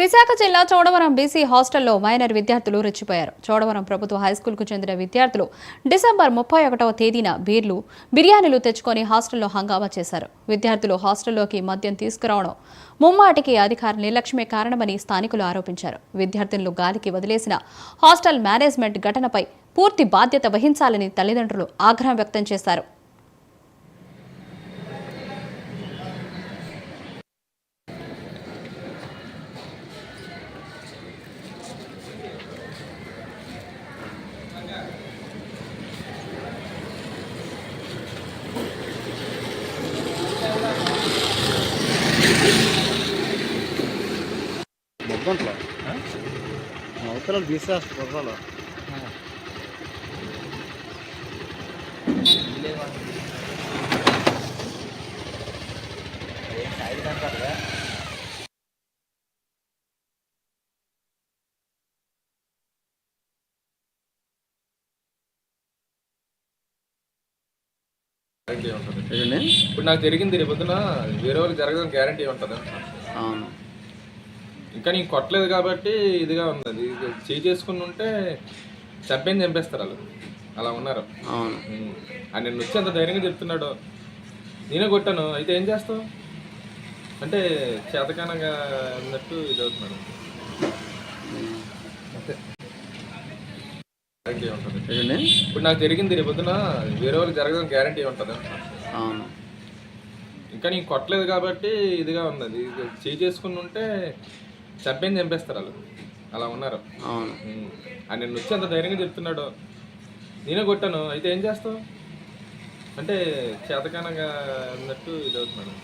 విశాఖ జిల్లా చోడవరం బీసీ హాస్టల్లో మైనర్ విద్యార్థులు రెచ్చిపోయారు. చోడవరం ప్రభుత్వ హైస్కూల్కు చెందిన విద్యార్థులు డిసెంబర్ 31వ తేదీన బిర్యానీలు తెచ్చుకొని హాస్టల్లో హంగామా చేశారు. విద్యార్థులు హాస్టల్లోకి మద్యం తీసుకురావడం ముమ్మాటికి అధికార నిర్లక్ష్యమే కారణమని స్థానికులు ఆరోపించారు. విద్యార్థులను గాలికి వదిలేసిన హాస్టల్ మేనేజ్మెంట్ ఘటనపై పూర్తి బాధ్యత వహించాలని తల్లిదండ్రులు ఆగ్రహం వ్యక్తం చేశారు. మొగ్గంట్లో అవతల తీసేస్తారు కుర్రలో ఇప్పుడు నాకు జరిగింది రేపు పొద్దున వేరే వాళ్ళకి జరగదని గ్యారంటీ ఉంటుంది. అవును, ఇంకా నీకు కొట్టలేదు కాబట్టి ఇదిగా ఉన్నది. చేసుకుని ఉంటే చంపేస్తారు వాళ్ళు. అలా ఉన్నారు. అవును, ఆయన నిన్ను వచ్చి అంత ధైర్యంగా చెప్తున్నాడు. నేనే కొట్టాను, అయితే ఏం చేస్తావు అంటే చేతకానంగా అన్నట్టు ఇది అవుతున్నాడు. ఇప్పుడు నాకు జరిగింది రేపు పొద్దున వేరే వాళ్ళకి జరగదని గ్యారంటీ ఉంటుంది. అవును, ఇంకా నీకు కొట్టలేదు కాబట్టి ఇదిగా ఉన్నది. చేసుకుని ఉంటే చంపేస్తారు వాళ్ళు. అలా ఉన్నారు. అవును, ఆయన నిన్ను వచ్చి అంత ధైర్యంగా చెప్తున్నాడు. నేనే కొట్టాను, అయితే ఏం చేస్తావు అంటే చేతకానంగా అన్నట్టు ఇది అవుతున్నాడు.